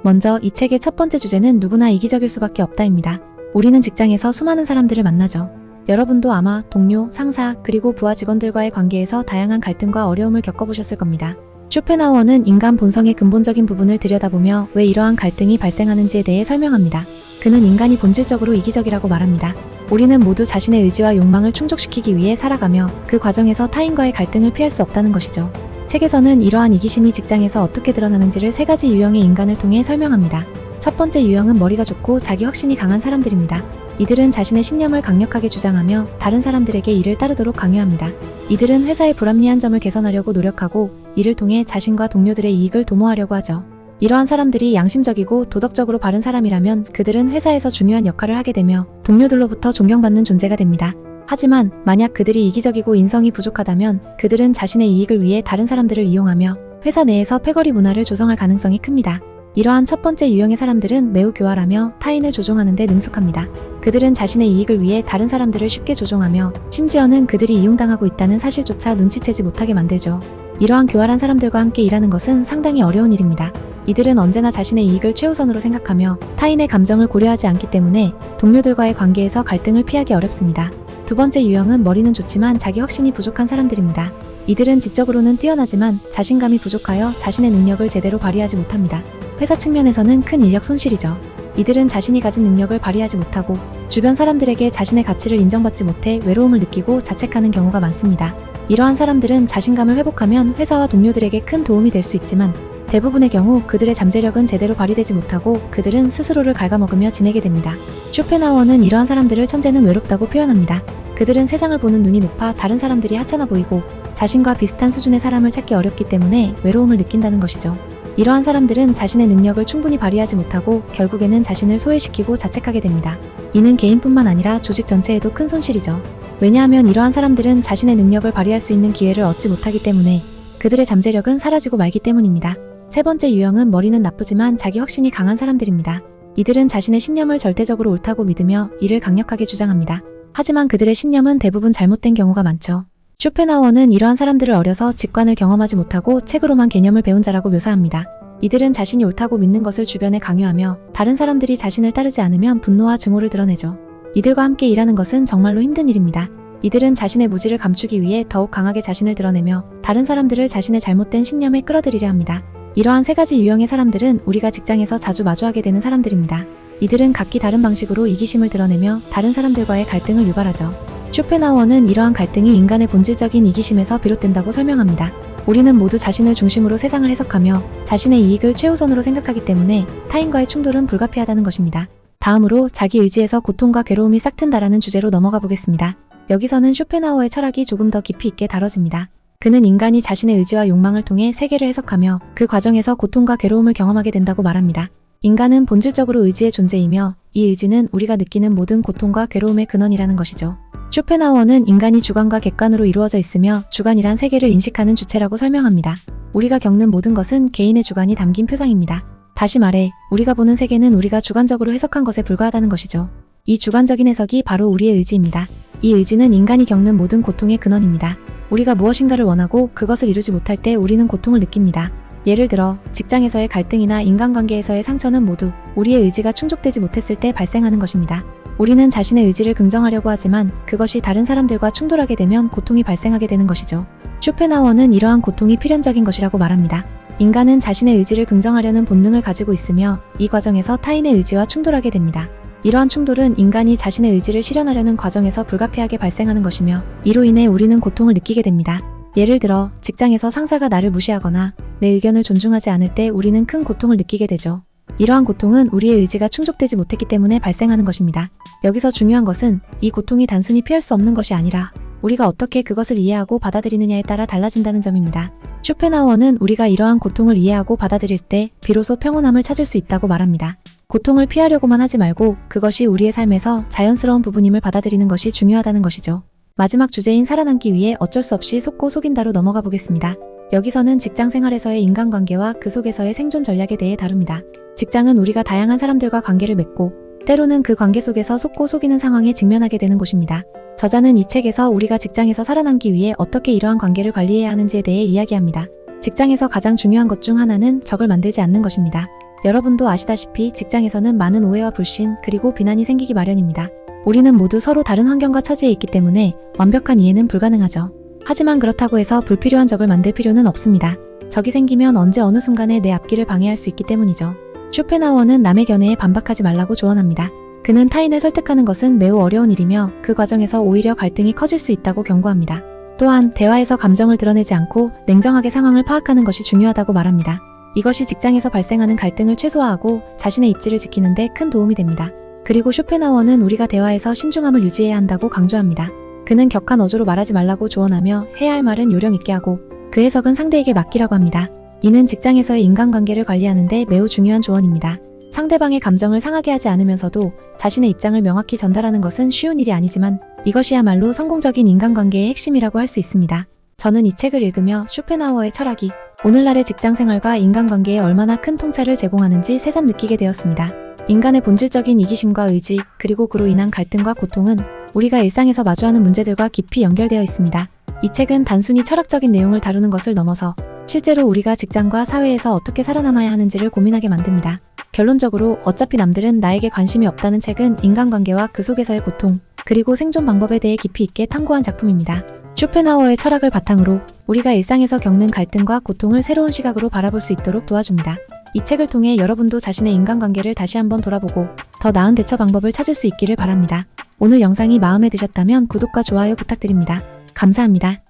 먼저 이 책의 첫 번째 주제는 누구나 이기적일 수밖에 없다입니다. 우리는 직장에서 수많은 사람들을 만나죠. 여러분도 아마 동료, 상사, 그리고 부하 직원들과의 관계에서 다양한 갈등과 어려움을 겪어보셨을 겁니다. 쇼펜하우어는 인간 본성의 근본적인 부분을 들여다보며 왜 이러한 갈등이 발생하는지에 대해 설명합니다. 그는 인간이 본질적으로 이기적이라고 말합니다. 우리는 모두 자신의 의지와 욕망을 충족시키기 위해 살아가며 그 과정에서 타인과의 갈등을 피할 수 없다는 것이죠. 책에서는 이러한 이기심이 직장에서 어떻게 드러나는지를 3가지 유형의 인간을 통해 설명합니다. 첫 번째 유형은 머리가 좋고 자기 확신이 강한 사람들입니다. 이들은 자신의 신념을 강력하게 주장하며 다른 사람들에게 이를 따르도록 강요합니다. 이들은 회사의 불합리한 점을 개선하려고 노력하고 이를 통해 자신과 동료들의 이익을 도모하려고 하죠. 이러한 사람들이 양심적이고 도덕적으로 바른 사람이라면 그들은 회사에서 중요한 역할을 하게 되며 동료들로부터 존경받는 존재가 됩니다. 하지만 만약 그들이 이기적이고 인성이 부족하다면 그들은 자신의 이익을 위해 다른 사람들을 이용하며 회사 내에서 패거리 문화를 조성할 가능성이 큽니다. 이러한 첫 번째 유형의 사람들은 매우 교활하며 타인을 조종하는 데 능숙합니다. 그들은 자신의 이익을 위해 다른 사람들을 쉽게 조종하며 심지어는 그들이 이용당하고 있다는 사실조차 눈치채지 못하게 만들죠. 이러한 교활한 사람들과 함께 일하는 것은 상당히 어려운 일입니다. 이들은 언제나 자신의 이익을 최우선으로 생각하며 타인의 감정을 고려하지 않기 때문에 동료들과의 관계에서 갈등을 피하기 어렵습니다. 두 번째 유형은 머리는 좋지만 자기 확신이 부족한 사람들입니다. 이들은 지적으로는 뛰어나지만 자신감이 부족하여 자신의 능력을 제대로 발휘하지 못합니다. 회사 측면에서는 큰 인력 손실이죠. 이들은 자신이 가진 능력을 발휘하지 못하고 주변 사람들에게 자신의 가치를 인정받지 못해 외로움을 느끼고 자책하는 경우가 많습니다. 이러한 사람들은 자신감을 회복하면 회사와 동료들에게 큰 도움이 될 수 있지만 대부분의 경우 그들의 잠재력은 제대로 발휘되지 못하고 그들은 스스로를 갉아먹으며 지내게 됩니다. 쇼펜하우어는 이러한 사람들을 천재는 외롭다고 표현합니다. 그들은 세상을 보는 눈이 높아 다른 사람들이 하찮아 보이고 자신과 비슷한 수준의 사람을 찾기 어렵기 때문에 외로움을 느낀다는 것이죠. 이러한 사람들은 자신의 능력을 충분히 발휘하지 못하고 결국에는 자신을 소외시키고 자책하게 됩니다. 이는 개인뿐만 아니라 조직 전체에도 큰 손실이죠. 왜냐하면 이러한 사람들은 자신의 능력을 발휘할 수 있는 기회를 얻지 못하기 때문에 그들의 잠재력은 사라지고 말기 때문입니다. 세 번째 유형은 머리는 나쁘지만 자기 확신이 강한 사람들입니다. 이들은 자신의 신념을 절대적으로 옳다고 믿으며 이를 강력하게 주장합니다. 하지만 그들의 신념은 대부분 잘못된 경우가 많죠. 쇼펜하우어는 이러한 사람들을 어려서 직관을 경험하지 못하고 책으로만 개념을 배운 자라고 묘사합니다. 이들은 자신이 옳다고 믿는 것을 주변에 강요하며 다른 사람들이 자신을 따르지 않으면 분노와 증오를 드러내죠. 이들과 함께 일하는 것은 정말로 힘든 일입니다. 이들은 자신의 무지를 감추기 위해 더욱 강하게 자신을 드러내며 다른 사람들을 자신의 잘못된 신념에 끌어들이려 합니다. 이러한 3가지 유형의 사람들은 우리가 직장에서 자주 마주하게 되는 사람들입니다. 이들은 각기 다른 방식으로 이기심을 드러내며 다른 사람들과의 갈등을 유발하죠. 쇼펜하우어는 이러한 갈등이 인간의 본질적인 이기심에서 비롯된다고 설명합니다. 우리는 모두 자신을 중심으로 세상을 해석하며 자신의 이익을 최우선으로 생각하기 때문에 타인과의 충돌은 불가피하다는 것입니다. 다음으로 자기 의지에서 고통과 괴로움이 싹튼다라는 주제로 넘어가 보겠습니다. 여기서는 쇼펜하우어의 철학이 조금 더 깊이 있게 다뤄집니다. 그는 인간이 자신의 의지와 욕망을 통해 세계를 해석하며 그 과정에서 고통과 괴로움을 경험하게 된다고 말합니다. 인간은 본질적으로 의지의 존재이며 이 의지는 우리가 느끼는 모든 고통과 괴로움의 근원이라는 것이죠. 쇼펜하우어는 인간이 주관과 객관으로 이루어져 있으며 주관이란 세계를 인식하는 주체라고 설명합니다. 우리가 겪는 모든 것은 개인의 주관이 담긴 표상입니다. 다시 말해 우리가 보는 세계는 우리가 주관적으로 해석한 것에 불과하다는 것이죠. 이 주관적인 해석이 바로 우리의 의지입니다. 이 의지는 인간이 겪는 모든 고통의 근원입니다. 우리가 무엇인가를 원하고 그것을 이루지 못할 때 우리는 고통을 느낍니다. 예를 들어 직장에서의 갈등이나 인간관계에서의 상처는 모두 우리의 의지가 충족되지 못했을 때 발생하는 것입니다. 우리는 자신의 의지를 긍정하려고 하지만 그것이 다른 사람들과 충돌하게 되면 고통이 발생하게 되는 것이죠. 쇼펜하우어는 이러한 고통이 필연적인 것이라고 말합니다. 인간은 자신의 의지를 긍정하려는 본능을 가지고 있으며 이 과정에서 타인의 의지와 충돌하게 됩니다. 이러한 충돌은 인간이 자신의 의지를 실현하려는 과정에서 불가피하게 발생하는 것이며 이로 인해 우리는 고통을 느끼게 됩니다. 예를 들어 직장에서 상사가 나를 무시하거나 내 의견을 존중하지 않을 때 우리는 큰 고통을 느끼게 되죠. 이러한 고통은 우리의 의지가 충족되지 못했기 때문에 발생하는 것입니다. 여기서 중요한 것은 이 고통이 단순히 피할 수 없는 것이 아니라 우리가 어떻게 그것을 이해하고 받아들이느냐에 따라 달라진다는 점입니다. 쇼펜하우어는 우리가 이러한 고통을 이해하고 받아들일 때 비로소 평온함을 찾을 수 있다고 말합니다. 고통을 피하려고만 하지 말고 그것이 우리의 삶에서 자연스러운 부분임을 받아들이는 것이 중요하다는 것이죠. 마지막 주제인 살아남기 위해 어쩔 수 없이 속고 속인다로 넘어가 보겠습니다. 여기서는 직장 생활에서의 인간관계와 그 속에서의 생존 전략에 대해 다룹니다. 직장은 우리가 다양한 사람들과 관계를 맺고 때로는 그 관계 속에서 속고 속이는 상황에 직면하게 되는 곳입니다. 저자는 이 책에서 우리가 직장에서 살아남기 위해 어떻게 이러한 관계를 관리해야 하는지에 대해 이야기합니다. 직장에서 가장 중요한 것 중 하나는 적을 만들지 않는 것입니다. 여러분도 아시다시피 직장에서는 많은 오해와 불신 그리고 비난이 생기기 마련입니다. 우리는 모두 서로 다른 환경과 처지에 있기 때문에 완벽한 이해는 불가능하죠. 하지만 그렇다고 해서 불필요한 적을 만들 필요는 없습니다. 적이 생기면 언제 어느 순간에 내 앞길을 방해할 수 있기 때문이죠. 쇼펜하우어는 남의 견해에 반박하지 말라고 조언합니다. 그는 타인을 설득하는 것은 매우 어려운 일이며 그 과정에서 오히려 갈등이 커질 수 있다고 경고합니다. 또한 대화에서 감정을 드러내지 않고 냉정하게 상황을 파악하는 것이 중요하다고 말합니다. 이것이 직장에서 발생하는 갈등을 최소화하고 자신의 입지를 지키는 데 큰 도움이 됩니다. 그리고 쇼펜하우어는 우리가 대화에서 신중함을 유지해야 한다고 강조합니다. 그는 격한 어조로 말하지 말라고 조언하며 해야 할 말은 요령 있게 하고 그 해석은 상대에게 맡기라고 합니다. 이는 직장에서의 인간관계를 관리하는 데 매우 중요한 조언입니다. 상대방의 감정을 상하게 하지 않으면서도 자신의 입장을 명확히 전달하는 것은 쉬운 일이 아니지만 이것이야말로 성공적인 인간관계의 핵심이라고 할 수 있습니다. 저는 이 책을 읽으며 쇼펜하우어의 철학이 오늘날의 직장 생활과 인간관계에 얼마나 큰 통찰을 제공하는지 새삼 느끼게 되었습니다. 인간의 본질적인 이기심과 의지, 그리고 그로 인한 갈등과 고통은 우리가 일상에서 마주하는 문제들과 깊이 연결되어 있습니다. 이 책은 단순히 철학적인 내용을 다루는 것을 넘어서 실제로 우리가 직장과 사회에서 어떻게 살아남아야 하는지를 고민하게 만듭니다. 결론적으로 어차피 남들은 나에게 관심이 없다는 책은 인간관계와 그 속에서의 고통, 그리고 생존 방법에 대해 깊이 있게 탐구한 작품입니다. 쇼펜하우어의 철학을 바탕으로 우리가 일상에서 겪는 갈등과 고통을 새로운 시각으로 바라볼 수 있도록 도와줍니다. 이 책을 통해 여러분도 자신의 인간관계를 다시 한번 돌아보고 더 나은 대처 방법을 찾을 수 있기를 바랍니다. 오늘 영상이 마음에 드셨다면 구독과 좋아요 부탁드립니다. 감사합니다.